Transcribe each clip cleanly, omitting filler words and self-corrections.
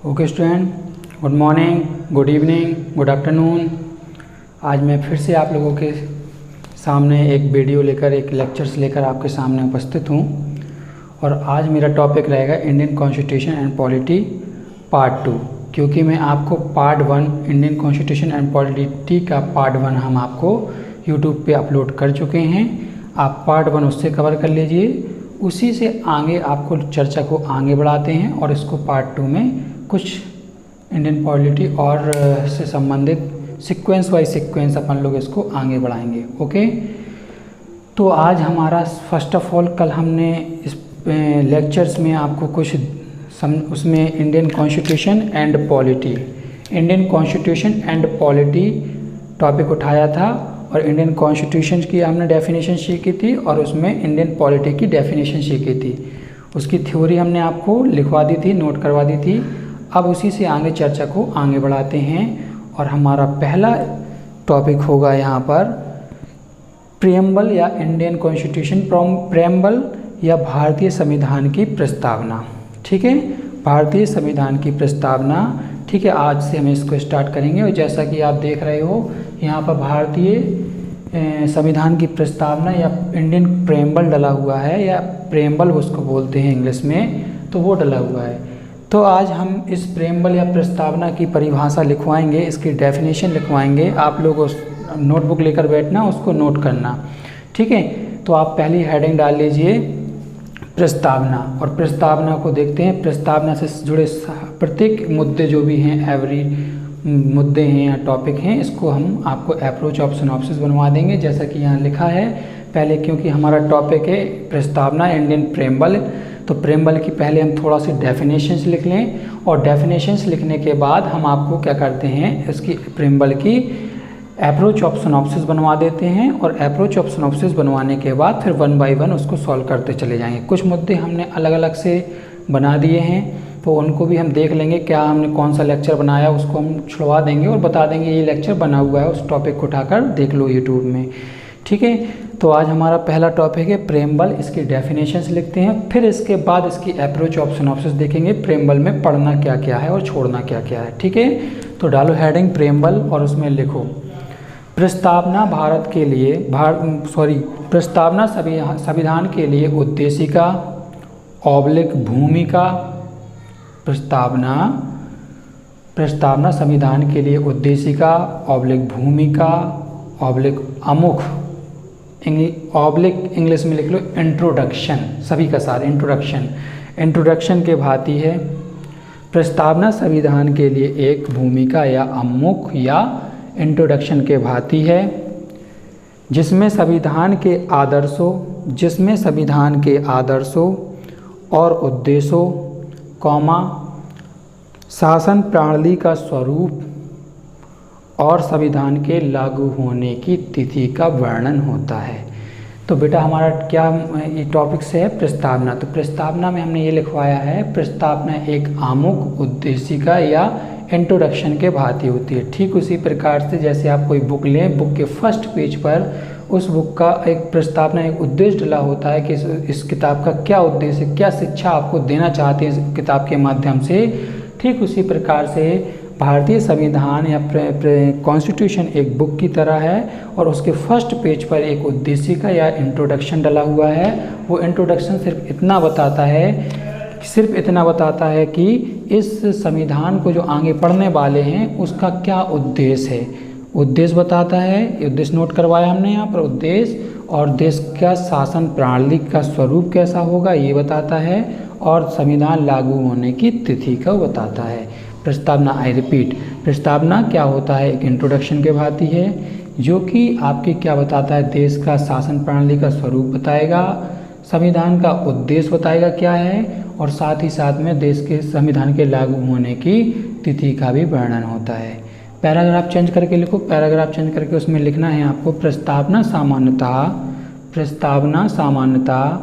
Okay student, good morning, good evening, good afternoon. आज मैं फिर से आप लोगों के सामने एक वीडियो लेकर, एक लेक्चर्स लेकर आपके सामने उपस्थित हूँ। और आज मेरा टॉपिक रहेगा Indian constitution and polity part 2, क्योंकि मैं आपको part 1 Indian constitution and polity का पार्ट 1 हम आपको यूट्यूब पे अपलोड कर चुके हैं। आप पार्ट 1 उससे कवर कर लीजिए, उसी से आगे आपको चर्चा को आगे बढ़ाते हैं और इसको पार्ट 2 में कुछ इंडियन पॉलिटी और से संबंधित सीक्वेंस बाय सीक्वेंस अपन लोग इसको आगे बढ़ाएंगे। ओके, तो आज हमारा फर्स्ट ऑफ ऑल कल हमने इस लेक्चर्स में आपको कुछ उसमें Indian constitution and polity, Indian constitution and polity topic उठाया था और इंडियन कॉन्स्टिट्यूशन की हमने डेफिनेशन सीखी थी और उसमें इंडियन पॉलिटी की डेफिनेशन सीखी थी। उसकी थ्योरी हमने आपको लिखवा दी थी, नोट करवा दी थी। अब उसी से आगे चर्चा को आगे बढ़ाते हैं और हमारा पहला टॉपिक होगा यहाँ पर प्रियम्बल या इंडियन कॉन्स्टिट्यूशन प्रियम्बल या भारतीय संविधान की प्रस्तावना। ठीक है, भारतीय संविधान की प्रस्तावना। ठीक है, आज से हम इसको स्टार्ट करेंगे और जैसा कि आप देख रहे हो यहाँ पर भारतीय संविधान की प्रस्तावना या इंडियन प्रियम्बल डला हुआ है, या प्रियम्बल उसको बोलते हैं इंग्लिश में, तो वो डला हुआ है। तो आज हम इस प्रियम्बल या प्रस्तावना की परिभाषा लिखवाएंगे, इसकी डेफिनेशन लिखवाएंगे। आप लोग उस नोटबुक लेकर बैठना, उसको नोट करना। ठीक है, तो आप पहली हेडिंग डाल लीजिए प्रस्तावना, और प्रस्तावना को देखते हैं। प्रस्तावना से जुड़े प्रत्येक मुद्दे जो भी हैं, एवरी मुद्दे हैं या टॉपिक हैं, इसको हम आपको अप्रोच ऑफ सिनॉप्सिस बनवा देंगे जैसा कि यहाँ लिखा है। पहले क्योंकि हमारा टॉपिक है प्रस्तावना इंडियन प्रियम्बल, तो प्रियम्बल की पहले हम थोड़ा सी डेफिनेशंस लिख लें और डेफिनेशंस लिखने के बाद हम आपको क्या करते हैं, इसकी प्रियम्बल की अप्रोच ऑफ सिनॉप्सिस बनवा देते हैं और अप्रोच ऑफ सिनॉप्सिस बनवाने के बाद फिर 1 बाय 1 उसको सॉल्व करते चले जाएंगे। कुछ मुद्दे हमने अलग अलग से बना दिए हैं, तो उनको भी हम देख लेंगे क्या हमने कौन सा लेक्चर बनाया, उसको हम छुड़वा देंगे और बता देंगे ये लेक्चर बना हुआ है, उस टॉपिक को उठाकर देख लो यूट्यूब में। ठीक है, तो आज हमारा पहला टॉपिक है प्रियम्बल। इसकी डेफिनेशंस लिखते हैं, फिर इसके बाद इसकी अप्रोच ऑफ सिनॉप्सिस देखेंगे, प्रियम्बल में पढ़ना क्या क्या है और छोड़ना क्या क्या है। ठीक है, तो डालो हेडिंग प्रियम्बल और उसमें लिखो प्रस्तावना भारत के लिए प्रस्तावना संविधान के लिए उद्देशिका ऑब्लिक भूमिका। प्रस्तावना संविधान के लिए उद्देशिका ऑब्लिक भूमिका ऑब्लिक अमुख, ऑब्लिक इंग्लिश में लिख लो इंट्रोडक्शन, सभी का सार इंट्रोडक्शन के भांति है। प्रस्तावना संविधान के लिए एक भूमिका या अमुख या इंट्रोडक्शन के भांति है, जिसमें संविधान के आदर्शों और उद्देश्यों, शासन प्रणाली का स्वरूप और संविधान के लागू होने की तिथि का वर्णन होता है। तो बेटा हमारा क्या ये टॉपिक से है प्रस्तावना। तो प्रस्तावना में हमने ये लिखवाया है, प्रस्तावना एक आमुख, उद्देशिका या इंट्रोडक्शन के भांति होती है। ठीक उसी प्रकार से जैसे आप कोई बुक लें, बुक के फर्स्ट पेज पर उस बुक का एक प्रस्तावना, एक उद्देश्य डला होता है कि इस किताब का क्या उद्देश्य, क्या शिक्षा आपको देना चाहते हैं इस किताब के माध्यम से। ठीक उसी प्रकार से भारतीय संविधान या कॉन्स्टिट्यूशन एक बुक की तरह है और उसके फर्स्ट पेज पर एक उद्देशिका या इंट्रोडक्शन डला हुआ है। वो इंट्रोडक्शन सिर्फ इतना बताता है कि इस संविधान को जो आगे पढ़ने वाले हैं उसका क्या उद्देश्य है, उद्देश्य बताता है। उद्देश्य नोट करवाया हमने यहाँ पर, उद्देश्य, और देश का शासन प्रणाली का स्वरूप कैसा होगा ये बताता है, और संविधान लागू होने की तिथि का बताता है। प्रस्तावना, आई रिपीट, प्रस्तावना क्या होता है, एक इंट्रोडक्शन के भांति है जो कि आपकी क्या बताता है, देश का शासन प्रणाली का स्वरूप बताएगा, संविधान का उद्देश्य बताएगा क्या है, और साथ ही साथ में देश के संविधान के लागू होने की तिथि का भी वर्णन होता है। पैराग्राफ चेंज करके लिखो, पैराग्राफ चेंज करके उसमें लिखना है आपको प्रस्तावना सामान्यतः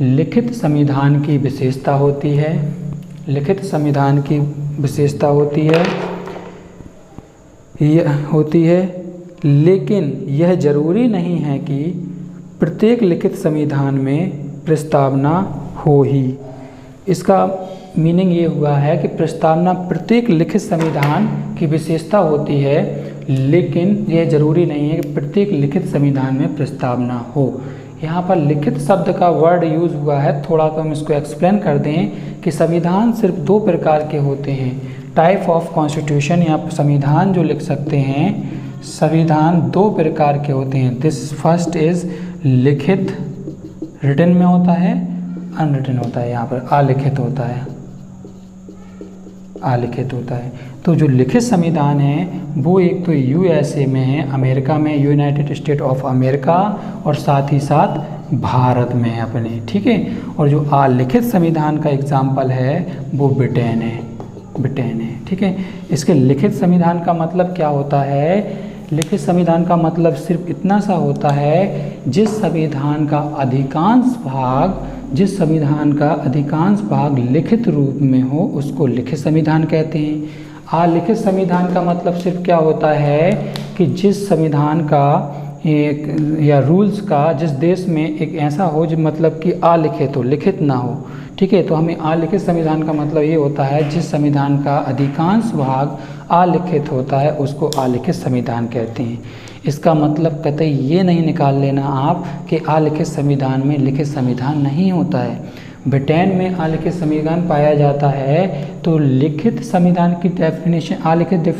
लिखित संविधान की विशेषता होती है, लिखित संविधान की विशेषता होती है, लेकिन यह जरूरी नहीं है कि प्रत्येक लिखित संविधान में प्रस्तावना हो ही। इसका मीनिंग ये हुआ है कि प्रस्तावना प्रत्येक लिखित संविधान की विशेषता होती है, लेकिन यह जरूरी नहीं है कि प्रत्येक लिखित संविधान में प्रस्तावना हो। यहाँ पर लिखित शब्द का वर्ड यूज़ हुआ है, थोड़ा तो हम इसको एक्सप्लेन कर दें कि संविधान सिर्फ दो प्रकार के होते हैं। टाइप ऑफ कॉन्स्टिट्यूशन या संविधान जो लिख सकते हैं, संविधान दो प्रकार के होते हैं। दिस फर्स्ट इज लिखित, रिटन में होता है, अनरिटन होता है, यहाँ पर अलिखित होता है, अलिखित होता है। तो जो लिखित संविधान है वो एक तो यूएसए में है, अमेरिका में, यूनाइटेड स्टेट ऑफ अमेरिका, और साथ ही साथ भारत में है अपने, ठीक है। और जो अलिखित संविधान का एग्जाम्पल है वो ब्रिटेन है, ब्रिटेन है, ठीक है। इसके लिखित संविधान का मतलब क्या होता है? लिखित संविधान का मतलब सिर्फ इतना सा होता है, जिस संविधान का अधिकांश भाग लिखित रूप में हो उसको लिखित संविधान कहते हैं। अलिखित संविधान का मतलब सिर्फ क्या होता है कि जिस संविधान का एक या रूल्स का जिस देश में एक ऐसा हो जो मतलब कि अलिखित हो, लिखित ना हो, ठीक है। तो हमें अलिखित संविधान का मतलब ये होता है जिस संविधान का अधिकांश भाग अलिखित होता है उसको अलिखित संविधान कहते हैं। इसका मतलब कतई ये नहीं निकाल लेना आप कि अलिखित संविधान में लिखित संविधान नहीं होता है। ब्रिटेन में अलिखित संविधान पाया जाता है, तो लिखित संविधान की डेफिनेशन, अलिखित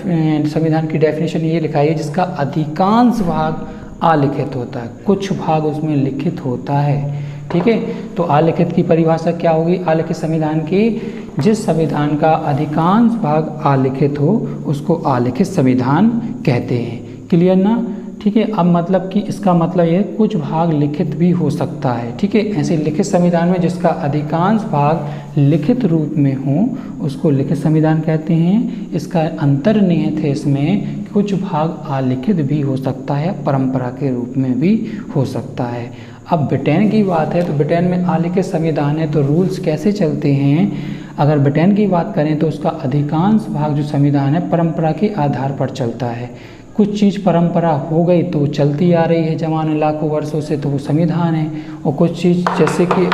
संविधान की डेफिनेशन ये लिखाई है जिसका अधिकांश भाग अलिखित होता है, कुछ भाग उसमें लिखित होता है, ठीक है। तो अलिखित की परिभाषा क्या होगी? अलिखित संविधान की, जिस संविधान का अधिकांश भाग अलिखित हो उसको अलिखित संविधान कहते हैं। क्लियर ना? ठीक है। अब मतलब कि इसका मतलब ये कुछ भाग लिखित भी हो सकता है, ठीक है। ऐसे लिखित संविधान में जिसका अधिकांश भाग लिखित रूप में हो उसको लिखित संविधान कहते हैं। इसका अंतर निहित है इसमें, कुछ भाग अलिखित भी हो सकता है, परंपरा के रूप में भी हो सकता है। अब ब्रिटेन की बात है तो ब्रिटेन में अलिखित संविधान है, तो रूल्स कैसे चलते हैं? अगर ब्रिटेन की बात करें तो उसका अधिकांश भाग जो संविधान है परंपरा के आधार पर चलता है। कुछ चीज़ परंपरा हो गई तो चलती आ रही है जमाने लाखों वर्षों से, तो वो संविधान है। और कुछ चीज़ जैसे कि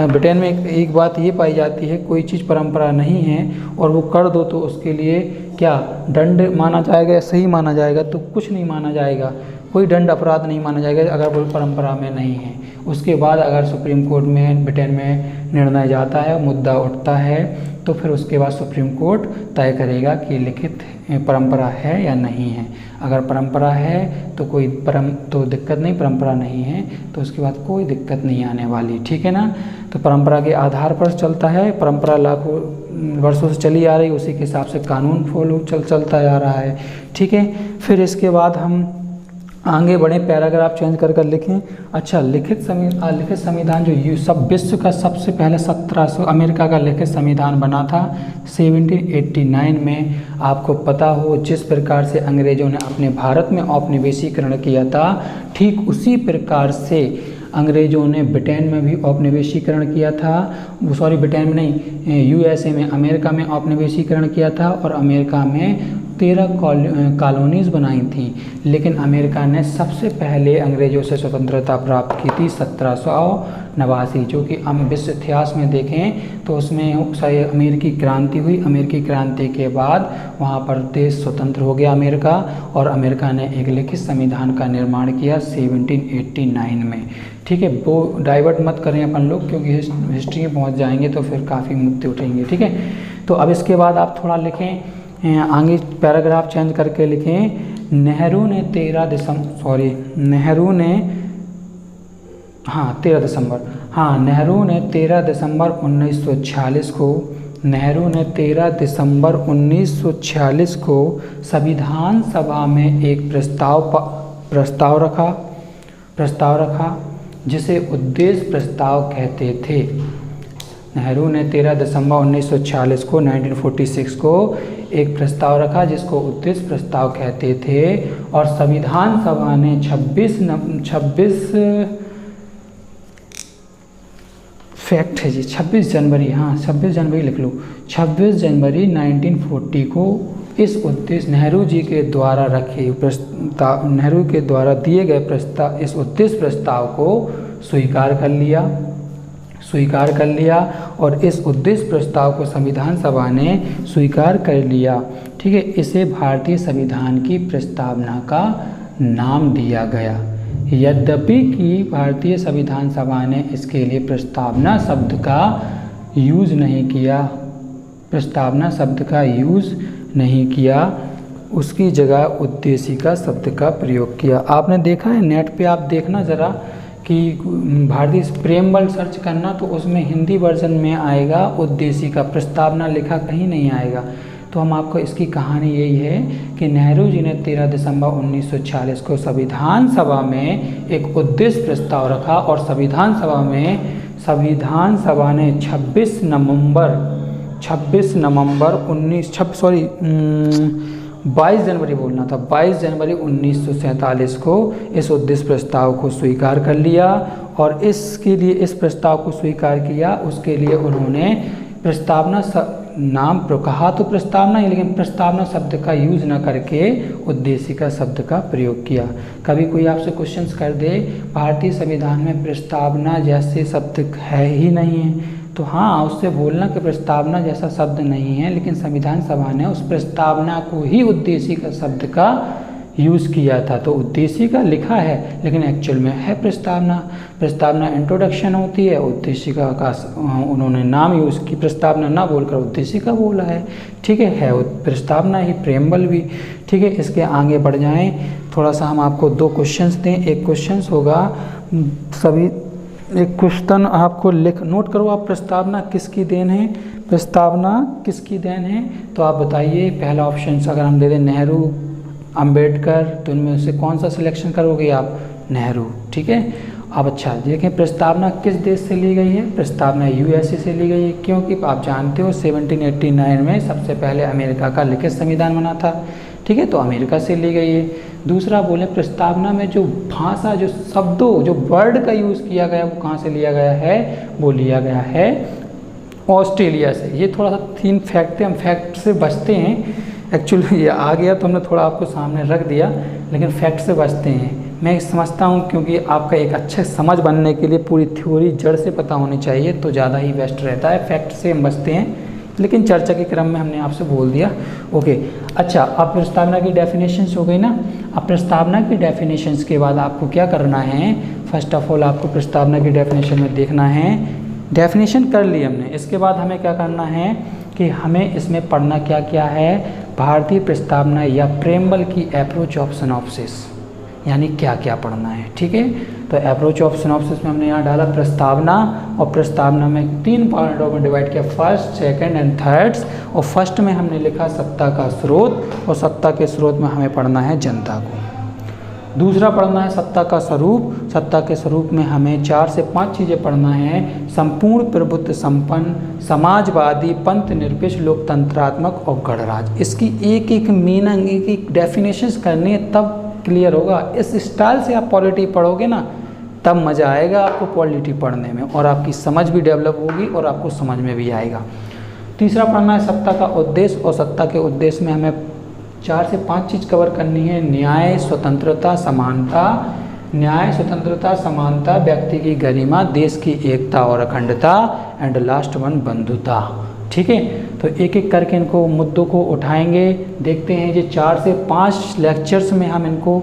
ब्रिटेन में एक बात ये पाई जाती है, कोई चीज़ परंपरा नहीं है और वो कर दो तो उसके लिए क्या दंड माना जाएगा या सही माना जाएगा? तो कुछ नहीं माना जाएगा, कोई दंड अपराध नहीं माना जाएगा अगर वो परंपरा में नहीं है। उसके बाद अगर सुप्रीम कोर्ट में ब्रिटेन में निर्णय जाता है, मुद्दा उठता है, तो फिर उसके बाद सुप्रीम कोर्ट तय करेगा कि लिखित परंपरा है या नहीं है। अगर परंपरा है तो कोई तो दिक्कत नहीं, परंपरा नहीं है तो उसके बाद कोई दिक्कत नहीं आने वाली, ठीक है ना। तो परंपरा के आधार पर चलता है, परंपरा लाखों वर्षों से चली आ रही, उसी के हिसाब से कानून फॉलो चलता जा रहा है, ठीक है। फिर इसके बाद हम आगे बढ़े, पैराग्राफ चेंज कर लिखें। अच्छा, लिखित संविधान जो सब विश्व का सबसे पहले 1700 अमेरिका का लिखित संविधान बना था 1789 में। आपको पता हो जिस प्रकार से अंग्रेज़ों ने अपने भारत में औपनिवेशीकरण किया था, ठीक उसी प्रकार से अंग्रेज़ों ने ब्रिटेन में भी औपनिवेशीकरण किया था। सॉरी, ब्रिटेन में नहीं, यूएसए में, अमेरिका में औपनिवेशीकरण किया था और अमेरिका में 13 कॉलोनीज़ बनाई थी। लेकिन अमेरिका ने सबसे पहले अंग्रेज़ों से स्वतंत्रता प्राप्त की थी 1789, जो कि हम विश्व इतिहास में देखें तो उसमें अमेरिकी क्रांति हुई। अमेरिकी क्रांति के बाद वहाँ पर देश स्वतंत्र हो गया अमेरिका, और अमेरिका ने एक लिखित संविधान का निर्माण किया 1789 में, ठीक है। वो डाइवर्ट मत करें अपन लोग, क्योंकि हिस्ट्री में पहुँच जाएंगे तो फिर काफ़ी मुद्दे उठेंगे, ठीक है। तो अब इसके बाद आप थोड़ा लिखें, आगे पैराग्राफ चेंज करके लिखें। नेहरू ने 13 दिसंबर 1946 को संविधान सभा में एक प्रस्ताव रखा जिसे उद्देश्य प्रस्ताव कहते थे। नेहरू ने 13 दिसंबर 1946 को 1946 को एक प्रस्ताव रखा जिसको उद्देश्य प्रस्ताव कहते थे, और संविधान सभा ने 26 जनवरी लिख लो, 26 जनवरी 1940 को इस उद्देश्य नेहरू के द्वारा दिए गए इस उद्देश्य प्रस्ताव को स्वीकार कर लिया और इस उद्देश्य प्रस्ताव को संविधान सभा ने स्वीकार कर लिया। ठीक है, इसे भारतीय संविधान की प्रस्तावना का नाम दिया गया। यद्यपि कि भारतीय संविधान सभा ने इसके लिए प्रस्तावना शब्द का यूज़ नहीं किया, प्रस्तावना शब्द का यूज़ नहीं किया, उसकी जगह उद्देशिका शब्द का प्रयोग किया। आपने देखा है नेट पे, आप देखना ज़रा कि भारतीय प्रेमबल सर्च करना तो उसमें हिंदी वर्जन में आएगा उद्देशिका, प्रस्तावना लिखा कहीं नहीं आएगा। तो हम आपको इसकी कहानी यही है कि नेहरू जी ने 13 दिसंबर 1946 को संविधान सभा में एक उद्देश्य प्रस्ताव रखा और संविधान सभा ने 22 जनवरी बोलना था, 22 जनवरी 1947 को इस उद्देश्य प्रस्ताव को स्वीकार कर लिया। और इसके लिए इस प्रस्ताव को स्वीकार किया, उसके लिए उन्होंने प्रस्तावना नाम कहा तो प्रस्तावना ही, लेकिन प्रस्तावना शब्द का यूज न करके उद्देशिका शब्द का प्रयोग किया। कभी कोई आपसे क्वेश्चंस कर दे भारतीय संविधान में प्रस्तावना जैसे शब्द है ही नहीं है, तो हाँ उससे बोलना कि प्रस्तावना जैसा शब्द नहीं है, लेकिन संविधान सभा ने उस प्रस्तावना को ही उद्देशिका शब्द का यूज़ किया था। तो उद्देशिका लिखा है लेकिन एक्चुअल में है प्रस्तावना इंट्रोडक्शन होती है, उद्देशिका का उन्होंने नाम यूज़ की, प्रस्तावना ना बोलकर उद्देशिका बोला है। ठीक है प्रस्तावना ही, प्रेम्बल भी। ठीक है, इसके आगे बढ़ जाएं, थोड़ा सा हम आपको 2 क्वेश्चंस दें। एक क्वेश्चंस होगा सभी, एक क्वेश्चन आपको नोट करो आप, प्रस्तावना किसकी देन है, प्रस्तावना किसकी देन है, तो आप बताइए। पहला ऑप्शन अगर हम दे दें नेहरू, अंबेडकर, तो इनमें से कौन सा सिलेक्शन करोगे आप, नेहरू। ठीक है, अब अच्छा देखें प्रस्तावना किस देश से ली गई है, प्रस्तावना यूएसए से ली गई है, क्योंकि आप जानते हो 1789 में सबसे पहले अमेरिका का लिखित संविधान बना था। ठीक है, तो अमेरिका से ली गई है। दूसरा बोले प्रस्तावना में जो भाषा, जो शब्दों, जो वर्ड का यूज़ किया गया वो कहाँ से लिया गया है, वो लिया गया है ऑस्ट्रेलिया से। ये थोड़ा सा 3 फैक्ट है, हम फैक्ट से बचते हैं, एक्चुअली ये आ गया तो हमने थोड़ा आपको सामने रख दिया, लेकिन फैक्ट से बचते हैं। मैं समझता हूँ क्योंकि आपका एक अच्छे समझ बनने के लिए पूरी थ्योरी जड़ से पता होनी चाहिए, तो ज़्यादा ही बेस्ट रहता है। फैक्ट से हम बचते हैं, लेकिन चर्चा के क्रम में हमने आपसे बोल दिया। ओके, अच्छा अब प्रस्तावना की डेफिनेशंस हो गई ना। अब प्रस्तावना की डेफिनेशंस के बाद आपको क्या करना है, फर्स्ट ऑफ ऑल आपको प्रस्तावना की डेफिनेशन में देखना है। डेफिनेशन कर ली हमने, इसके बाद हमें क्या करना है कि हमें इसमें पढ़ना क्या क्या है, भारतीय प्रस्तावना या प्रेम्बल की अप्रोच ऑफ सिनॉप्सिस, यानी क्या क्या पढ़ना है। ठीक है, तो अप्रोच ऑफ सिनॉप्सिस में हमने यहाँ डाला प्रस्तावना, और प्रस्तावना में 3 पार्टों में डिवाइड किया, फर्स्ट, सेकंड एंड थर्ड्स। और फर्स्ट में हमने लिखा सत्ता का स्रोत, और सत्ता के स्रोत में हमें पढ़ना है जनता को। दूसरा पढ़ना है सत्ता का स्वरूप, सत्ता के स्वरूप में हमें 4 से 5 चीज़ें पढ़ना है, संपूर्ण प्रभुत्व संपन्न, समाजवादी, पंथ निरपेक्ष, लोकतंत्रात्मक और गणराज्य। इसकी एक एक मीनिंग, एक एक डेफिनेशंस करनी है, तब क्लियर होगा। इस स्टाइल से आप पॉलिटी पढ़ोगे ना, तब मज़ा आएगा आपको पॉलिटी पढ़ने में, और आपकी समझ भी डेवलप होगी और आपको समझ में भी आएगा। तीसरा पढ़ना है सत्ता का उद्देश्य, और सत्ता के उद्देश्य में हमें 4 से 5 चीज़ कवर करनी है, न्याय, स्वतंत्रता, समानता, न्याय, स्वतंत्रता, समानता, व्यक्ति की गरिमा, देश की एकता और अखंडता, एंड लास्ट वन बंधुता। ठीक है, तो एक एक करके इनको मुद्दों को उठाएंगे, देखते हैं। ये 4 से 5 लेक्चर्स में हम इनको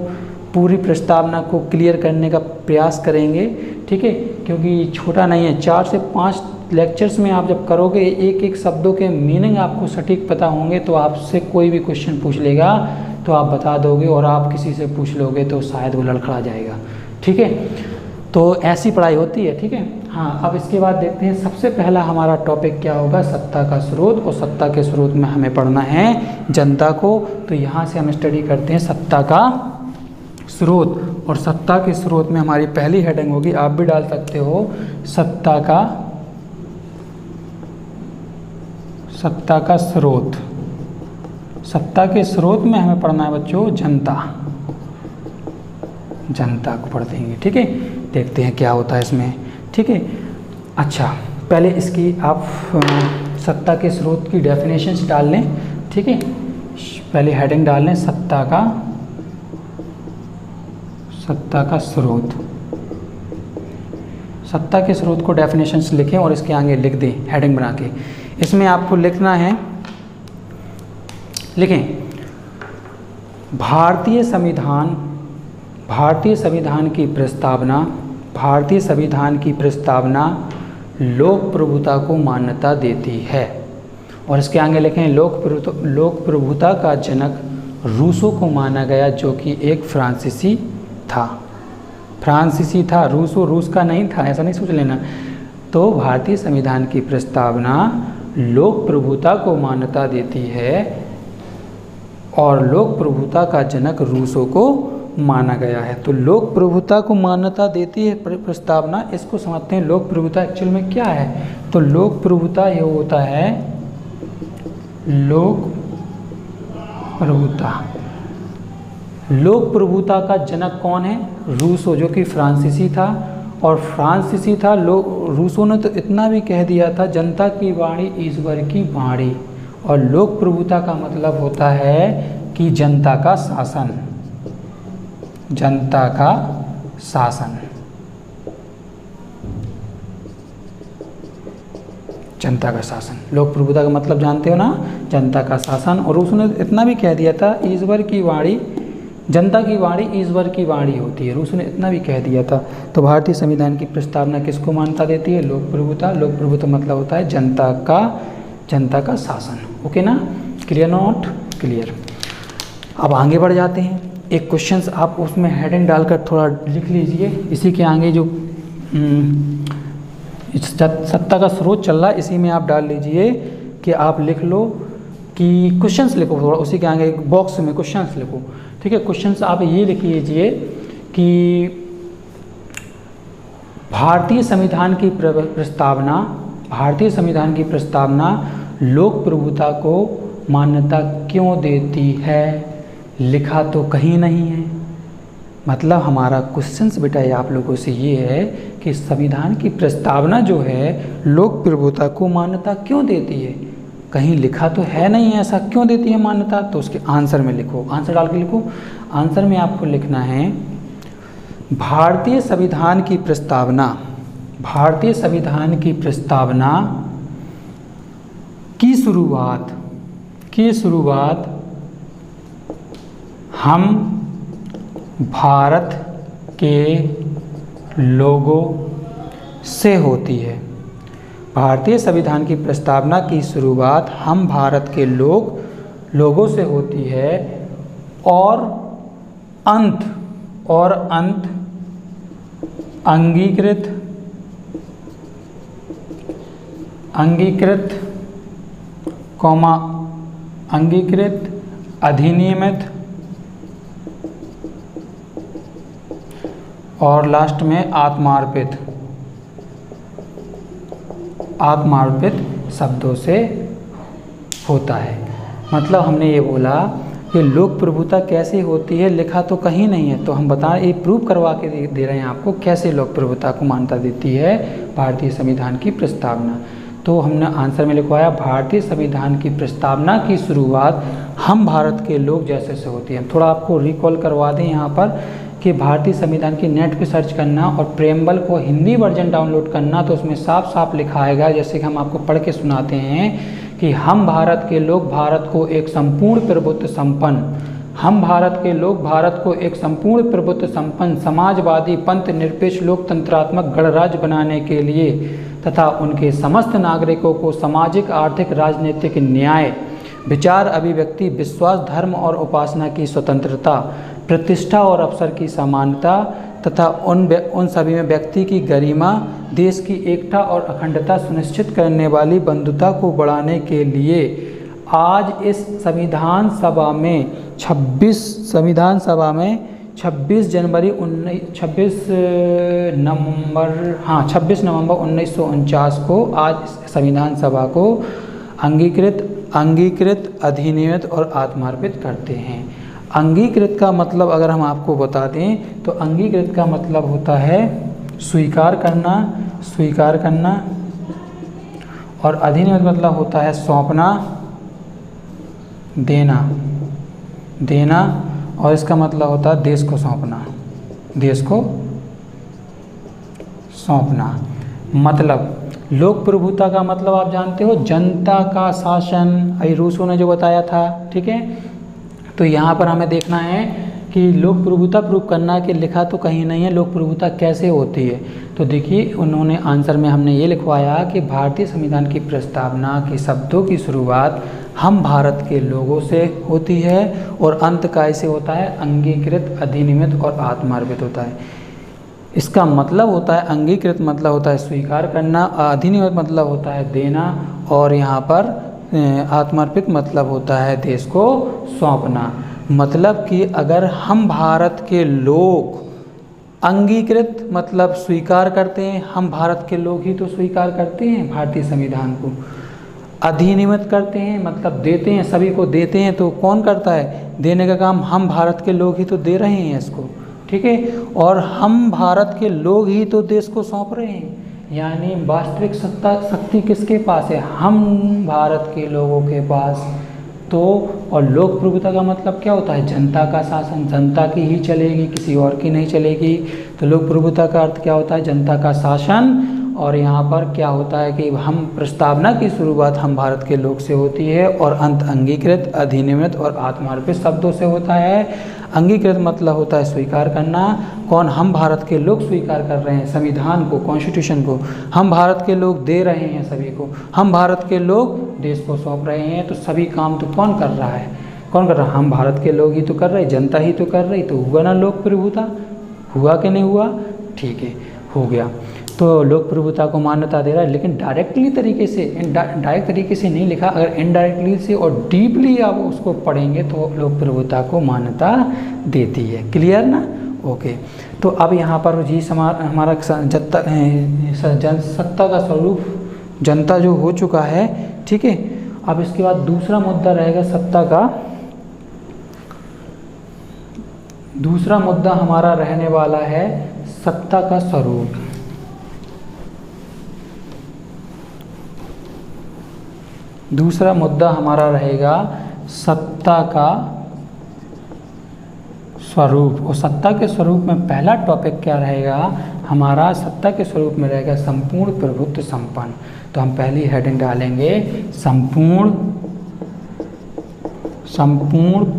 पूरी प्रस्तावना को क्लियर करने का प्रयास करेंगे। ठीक है, क्योंकि छोटा नहीं है, 4 से 5 लेक्चर्स में आप जब करोगे, एक एक शब्दों के मीनिंग आपको सटीक पता होंगे, तो आपसे कोई भी क्वेश्चन पूछ लेगा तो आप बता दोगे, और आप किसी से पूछ लोगे तो शायद वो लड़खड़ा जाएगा। ठीक है, तो ऐसी पढ़ाई होती है। ठीक है, हाँ अब इसके बाद देखते हैं सबसे पहला हमारा टॉपिक क्या होगा, सत्ता का स्रोत, और सत्ता के स्रोत में हमें पढ़ना है जनता को। तो यहाँ से हम स्टडी करते हैं सत्ता का स्रोत, और सत्ता के स्रोत में हमारी पहली हेडिंग होगी, आप भी डाल सकते हो, सत्ता का स्रोत। सत्ता के स्रोत में हमें पढ़ना है बच्चों जनता को पढ़ देंगे। ठीक है, देखते हैं क्या होता है इसमें। ठीक है, अच्छा पहले इसकी आप सत्ता के स्रोत की डेफिनेशंस डाल लें। ठीक है, पहले हेडिंग डाल लें सत्ता का स्रोत। सत्ता के स्रोत को डेफिनेशंस लिखें और इसके आगे लिख दें हेडिंग बना के। इसमें आपको लिखना है, लिखें भारतीय संविधान की प्रस्तावना, भारतीय संविधान की प्रस्तावना लोक प्रभुता को मान्यता देती है। और इसके आगे लिखें लोक प्रभुता का जनक रूसो को माना गया, जो कि एक फ्रांसीसी था। रूसो रूस का नहीं था, ऐसा नहीं सोच लेना। तो भारतीय संविधान की प्रस्तावना लोक प्रभुता को मान्यता देती है और लोक प्रभुता का जनक रूसो को माना गया है। तो लोक प्रभुता को मान्यता देती है प्रस्तावना, इसको समझते हैं लोक प्रभुता एक्चुअल में क्या है। तो लोक प्रभुता ये होता है, लोक प्रभुता का जनक कौन है? रूसो, जो कि फ्रांसीसी था। और फ्रांसीसी था, रूसो ने तो इतना भी कह दिया था, जनता की वाणी ईश्वर की वाणी। और लोक प्रभुता का मतलब होता है कि जनता का शासन, जनता का शासन, जनता का शासन। लोक प्रभुता का मतलब जानते हो ना, जनता का शासन। और उसने इतना भी कह दिया था, ईश्वर की वाणी, जनता की वाणी ईश्वर की वाणी होती है, रूस ने इतना भी कह दिया था। तो भारतीय संविधान की प्रस्तावना किसको मान्यता देती है? लोक प्रभुता। लोक प्रभुता मतलब होता है जनता का शासन। ओके ना, क्लियर नॉट क्लियर? अब आगे बढ़ जाते हैं। एक क्वेश्चंस आप उसमें हेडिंग डालकर थोड़ा लिख लीजिए। इसी के आगे जो सत्ता का स्रोत चल रहा है, इसी में आप डाल लीजिए कि आप लिख लो कि क्वेश्चंस लिखो थोड़ा, उसी के आगे एक बॉक्स में क्वेश्चंस लिखो। ठीक है, क्वेश्चंस आप ये लिख लीजिए कि भारतीय संविधान की प्रस्तावना लोक प्रभुता को मान्यता क्यों देती है? लिखा तो कहीं नहीं है। मतलब हमारा क्वेश्चंस बेटा ये आप लोगों से ये है कि संविधान की प्रस्तावना जो है लोक प्रभुता को मान्यता क्यों देती है? कहीं लिखा तो है नहीं है, ऐसा क्यों देती है मान्यता? तो उसके आंसर में लिखो, आंसर डाल के लिखो। आंसर में आपको लिखना है भारतीय संविधान की प्रस्तावना की शुरुआत हम भारत के लोगों से होती है। भारतीय संविधान की प्रस्तावना की शुरुआत हम भारत के लोगों से होती है और अंत अंगीकृत अधिनियमित और लास्ट में आत्मार्पित शब्दों से होता है। मतलब हमने ये बोला कि लोक प्रभुता कैसे होती है, लिखा तो कहीं नहीं है। तो हम ये प्रूव करवा के दे रहे हैं आपको कैसे लोक प्रभुता को मान्यता देती है भारतीय संविधान की प्रस्तावना। तो हमने आंसर में लिखवाया भारतीय संविधान की प्रस्तावना की शुरुआत हम भारत के लोग जैसे से होती है। थोड़ा आपको रिकॉल करवा दें यहाँ पर कि भारतीय संविधान की नेट पे सर्च करना और प्रेम्बल को हिंदी वर्जन डाउनलोड करना, तो उसमें साफ साफ लिखा आएगा, जैसे कि हम आपको पढ़ के सुनाते हैं कि हम भारत के लोग भारत को एक संपूर्ण प्रभुत्व संपन्न समाजवादी पंथ निरपेक्ष लोकतंत्रात्मक गणराज्य बनाने के लिए तथा उनके समस्त नागरिकों को सामाजिक आर्थिक राजनीतिक न्याय विचार अभिव्यक्ति विश्वास धर्म और उपासना की स्वतंत्रता प्रतिष्ठा और अवसर की समानता तथा उन सभी में व्यक्ति की गरिमा देश की एकता और अखंडता सुनिश्चित करने वाली बंधुता को बढ़ाने के लिए आज इस संविधान सभा में 26 नवंबर 1949 को आज संविधान सभा को अंगीकृत अधिनियमित और आत्मार्पित करते हैं। अंगीकृत का मतलब अगर हम आपको बता दें तो अंगीकृत का मतलब होता है स्वीकार करना और अधिनियमित मतलब होता है सौंपना देना और इसका मतलब होता है देश को सौंपना। मतलब लोक प्रभुता का मतलब आप जानते हो, जनता का शासन, अभी रूसो ने जो बताया था, ठीक है। तो यहाँ पर हमें देखना है कि लोक प्रभुता प्रूव करना कि लिखा तो कहीं नहीं है लोक प्रभुता कैसे होती है। तो देखिए उन्होंने आंसर में हमने ये लिखवाया कि भारतीय संविधान की प्रस्तावना के शब्दों की शुरुआत हम भारत के लोगों से होती है और अंत कैसे होता है, अंगीकृत, अधिनियमित और आत्मार्पित होता है। इसका मतलब होता है अंगीकृत मतलब होता है स्वीकार करना, अधिनियमित मतलब होता है देना, और यहाँ पर आत्मार्पित मतलब होता है देश को सौंपना। मतलब कि अगर हम भारत के लोग, अंगीकृत मतलब स्वीकार करते हैं, हम भारत के लोग ही तो स्वीकार करते हैं भारतीय संविधान को। अधिनियमित करते हैं मतलब देते हैं, सभी को देते हैं, तो कौन करता है, देने का काम हम भारत के लोग ही तो दे रहे हैं इसको, ठीक है। और हम भारत के लोग ही तो देश को सौंप रहे हैं, यानी वास्तविक शक्ति किसके पास है, हम भारत के लोगों के पास। तो और लोक प्रभुता का मतलब क्या होता है, जनता का शासन, जनता की ही चलेगी, किसी और की नहीं चलेगी। तो लोक प्रभुता का अर्थ क्या होता है, जनता का शासन। और यहाँ पर क्या होता है कि हम प्रस्तावना की शुरुआत हम भारत के लोग से होती है और अंत अंगीकृत, अधिनियमित और आत्मार्पित शब्दों से होता है। अंगीकृत मतलब होता है स्वीकार करना, कौन, हम भारत के लोग स्वीकार कर रहे हैं संविधान को, कॉन्स्टिट्यूशन को, हम भारत के लोग दे रहे हैं सभी को, हम भारत के लोग देश को सौंप रहे हैं। तो सभी काम तो कौन कर रहा है, कौन कर रहा है, हम भारत के लोग ही तो कर रहे हैं, जनता ही तो कर रही। तो हुआ ना लोक प्रभुता, हुआ कि नहीं हुआ, ठीक है, हो गया। तो लोक प्रभुता को मान्यता दे रहा है, लेकिन डायरेक्टली तरीके से, डायरेक्ट तरीके से नहीं लिखा, अगर इनडायरेक्टली से और डीपली आप उसको पढ़ेंगे तो लोक प्रभुता को मान्यता देती है। क्लियर ना, ओके। तो अब यहाँ पर जी हमारा सत्ता का स्वरूप जनता जो हो चुका है, ठीक है। अब इसके बाद दूसरा मुद्दा रहेगा सत्ता का, दूसरा मुद्दा हमारा रहने वाला है सत्ता का स्वरूप। दूसरा मुद्दा हमारा रहेगा सत्ता का स्वरूप। और सत्ता के स्वरूप में पहला टॉपिक क्या रहेगा हमारा, सत्ता के स्वरूप में रहेगा संपूर्ण प्रभुत्व संपन्न। तो हम पहली हेडिंग डालेंगे संपूर्ण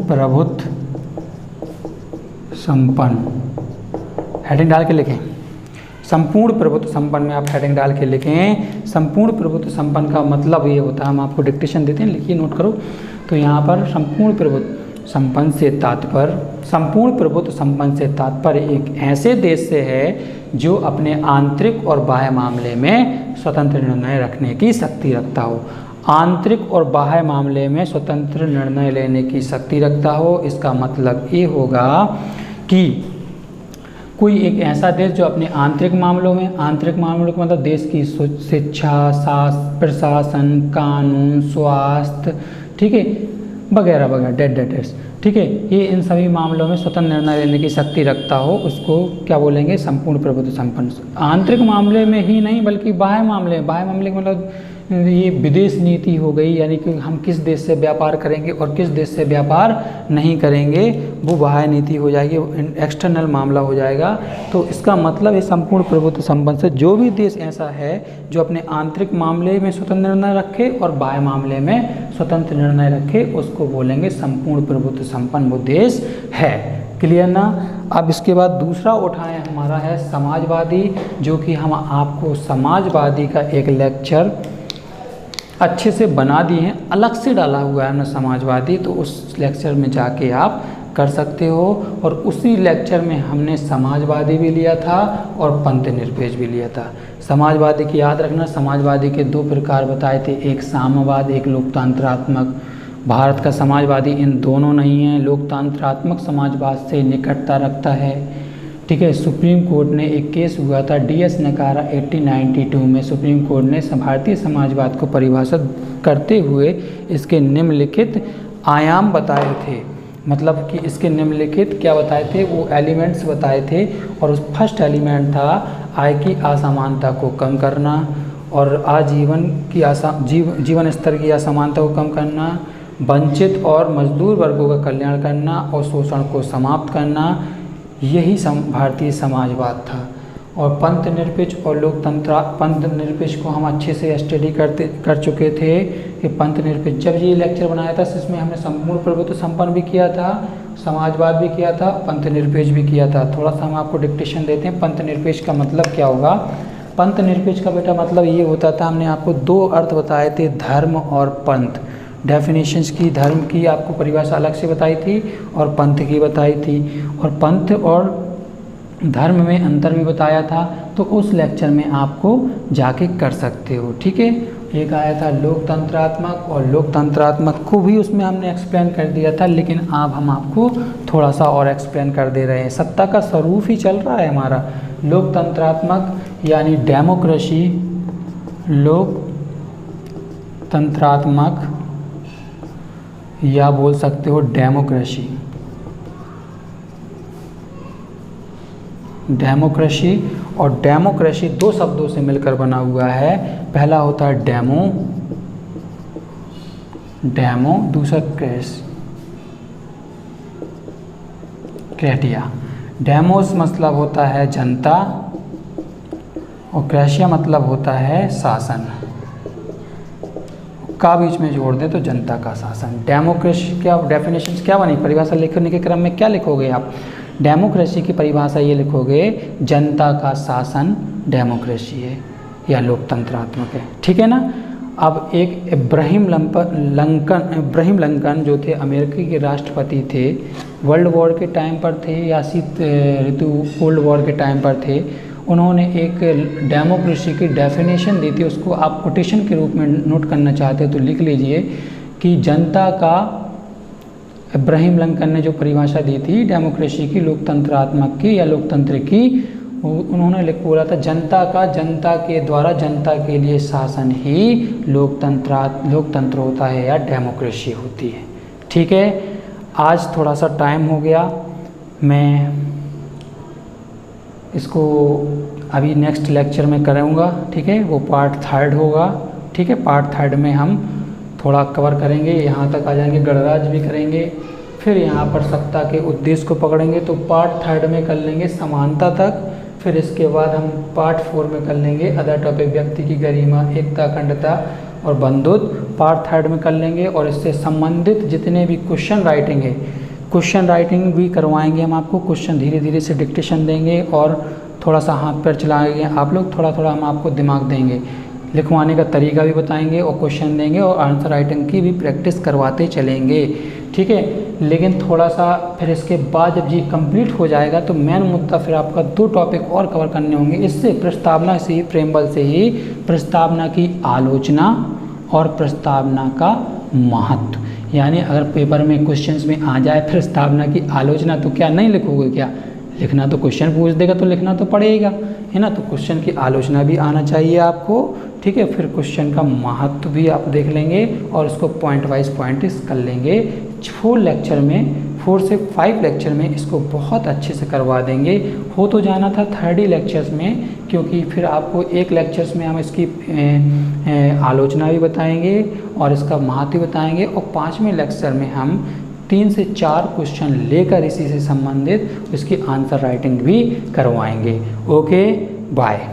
प्रभुत्व संपन्न। हेडिंग डाल के लिखें संपूर्ण प्रभुत्व संपन्न में, आप हेडिंग डाल के लिखें संपूर्ण प्रभुत्व संपन्न का मतलब ये होता है, हम आपको डिक्टेशन देते हैं, लिखिए, नोट करो। तो यहाँ पर संपूर्ण प्रभुत्व संपन्न से तात्पर्य, संपूर्ण प्रभुत्व संपन्न से तात्पर्य एक ऐसे देश से है जो अपने आंतरिक और बाह्य मामले में स्वतंत्र निर्णय रखने की शक्ति रखता हो। आंतरिक और बाह्य मामले में स्वतंत्र निर्णय लेने की शक्ति रखता हो, इसका मतलब ये होगा कि कोई एक ऐसा देश जो अपने आंतरिक मामलों में, आंतरिक मामलों का मतलब देश की शिक्षा, प्रशासन, कानून, स्वास्थ्य, ठीक है, वगैरह वगैरह, डेट्स, ठीक है, ये इन सभी मामलों में स्वतंत्र निर्णय लेने की शक्ति रखता हो, उसको क्या बोलेंगे, संपूर्ण प्रभुत्व संपन्न। आंतरिक मामले में ही नहीं बल्कि बाह्य मामले, बाह्य मामले का मतलब ये विदेश नीति हो गई, यानी कि हम किस देश से व्यापार करेंगे और किस देश से व्यापार नहीं करेंगे, वो बाह्य नीति हो जाएगी, एक्सटर्नल मामला हो जाएगा। तो इसका मतलब है संपूर्ण प्रभुत्व संपन्न से जो भी देश ऐसा है जो अपने आंतरिक मामले में स्वतंत्र निर्णय रखे और बाह्य मामले में स्वतंत्र निर्णय रखे, उसको बोलेंगे संपूर्ण प्रभुत्व संपन्न वो देश है। क्लियर ना। अब इसके बाद दूसरा उठाएं हमारा है समाजवादी, जो कि हम आपको समाजवादी का एक लेक्चर अच्छे से बना दिए हैं, अलग से डाला हुआ है हमने समाजवादी, तो उस लेक्चर में जाके आप कर सकते हो। और उसी लेक्चर में हमने समाजवादी भी लिया था और पंथ निरपेक्ष भी लिया था। समाजवादी की याद रखना, समाजवादी के दो प्रकार बताए थे, एक साम्यवाद, एक लोकतंत्रात्मक। भारत का समाजवादी इन दोनों नहीं है, लोकतंत्रात्मक समाजवाद से निकटता रखता है, ठीक है। सुप्रीम कोर्ट ने एक केस हुआ था DS नकारा 1892 में, सुप्रीम कोर्ट ने भारतीय समाजवाद को परिभाषित करते हुए इसके निम्नलिखित आयाम बताए थे, मतलब कि इसके निम्नलिखित क्या बताए थे, वो एलिमेंट्स बताए थे। और उस फर्स्ट एलिमेंट था आय की असमानता को कम करना और आजीवन की जीवन स्तर की असमानता को कम करना, वंचित और मजदूर वर्गों का कल्याण करना और शोषण को समाप्त करना, यही भारतीय समाजवाद था। और पंथ निरपेक्ष और लोकतंत्र, पंथ निरपेक्ष को हम अच्छे से स्टडी कर चुके थे कि पंथ निरपेक्ष, जब ये लेक्चर बनाया था इसमें हमने संपूर्ण प्रभुत्व संपन्न भी किया था, समाजवाद भी किया था, पंथ निरपेक्ष भी किया था। थोड़ा सा हम आपको डिक्टेशन देते हैं। पंथ निरपेक्ष का मतलब क्या होगा? पंथ निरपेक्ष का बेटा मतलब ये होता था, हमने आपको दो अर्थ बताए थे, धर्म और पंथ। डेफिनेशंस की, धर्म की आपको परिभाषा अलग से बताई थी और पंथ की बताई थी, और पंथ और धर्म में अंतर भी बताया था। तो उस लेक्चर में आपको जाके कर सकते हो, ठीक है। एक आया था लोकतंत्रात्मक, और लोकतंत्रात्मक को भी उसमें हमने एक्सप्लेन कर दिया था, लेकिन अब हम आपको थोड़ा सा और एक्सप्लेन कर दे रहे हैं। सत्ता का स्वरूप ही चल रहा है हमारा। लोकतंत्रात्मक यानी डेमोक्रेसी, लोकतंत्रात्मक या बोल सकते हो डेमोक्रेसी। डेमोक्रेसी और डेमोक्रेसी दो शब्दों से मिलकर बना हुआ है। पहला होता है डेमो, डेमो, दूसरा क्रेटिया। डेमोस मतलब होता है जनता और क्रेशिया मतलब होता है शासन। का बीच में जोड़ दे तो जनता का शासन। डेमोक्रेसी क्या डेफिनेशन क्या बनी? परिभाषा लिखने के क्रम में क्या लिखोगे आप? डेमोक्रेसी की परिभाषा ये लिखोगे, जनता का शासन डेमोक्रेसी है या लोकतंत्रात्मक है, ठीक है ना। अब एक इब्राहिम लिंकन जो थे अमेरिका के राष्ट्रपति थे, वर्ल्ड वॉर के टाइम पर थे या शीत ऋतु कोल्ड वॉर के टाइम पर थे, उन्होंने एक डेमोक्रेसी की डेफिनेशन दी थी। उसको आप कोटेशन के रूप में नोट करना चाहते हो तो लिख लीजिए कि जनता का, इब्राहिम लिंकन ने जो परिभाषा दी थी डेमोक्रेसी की, लोकतंत्रात्मक की या लोकतंत्र की, उन्होंने बोला था जनता का, जनता के द्वारा जनता के लिए शासन ही लोकतंत्र होता है या डेमोक्रेसी होती है, ठीक है। आज थोड़ा सा टाइम हो गया, मैं इसको अभी नेक्स्ट लेक्चर में करूँगा, ठीक है। वो पार्ट 3 होगा, ठीक है। पार्ट 3 में हम थोड़ा कवर करेंगे, यहाँ तक आ जाएंगे, गणराज्य भी करेंगे, फिर यहाँ पर सत्ता के उद्देश्य को पकड़ेंगे। तो पार्ट 3 में कर लेंगे समानता तक, फिर इसके बाद हम पार्ट 4 में कर लेंगे अदर टॉपिक, व्यक्ति की गरिमा, एकता, अखंडता और बंधुत्व। पार्ट 3 में कर लेंगे और इससे संबंधित जितने भी क्वेश्चन राइटिंग है, क्वेश्चन राइटिंग भी करवाएंगे हम आपको। क्वेश्चन धीरे धीरे से डिक्टेशन देंगे और थोड़ा सा हाथ पैर चलाएंगे आप लोग, थोड़ा थोड़ा हम आपको दिमाग देंगे, लिखवाने का तरीका भी बताएंगे और क्वेश्चन देंगे और आंसर राइटिंग की भी प्रैक्टिस करवाते चलेंगे, ठीक है। लेकिन थोड़ा सा फिर इसके बाद जब ये कंप्लीट हो जाएगा तो मेन मुद्दा फिर आपका 2 टॉपिक और कवर करने होंगे। इससे प्रस्तावना से ही, प्रेमबल से ही प्रस्तावना की आलोचना और प्रस्तावना का महत्व। यानी अगर पेपर में क्वेश्चंस में आ जाए प्रस्तावना की आलोचना तो क्या नहीं लिखोगे? क्या लिखना तो क्वेश्चन पूछ देगा तो लिखना तो पड़ेगा, है ना। तो क्वेश्चन की आलोचना भी आना चाहिए आपको, ठीक है। फिर क्वेश्चन का महत्व भी आप देख लेंगे और उसको पॉइंट वाइज पॉइंट कर लेंगे। 4 से 5 लेक्चर में इसको बहुत अच्छे से करवा देंगे। हो तो जाना था 30 लेक्चर्स में, क्योंकि फिर आपको एक लेक्चर्स में हम इसकी आलोचना भी बताएंगे और इसका महत्व बताएंगे, और 5वें लेक्चर में हम 3 से 4 क्वेश्चन लेकर इसी से संबंधित उसकी आंसर राइटिंग भी करवाएंगे। Okay, bye.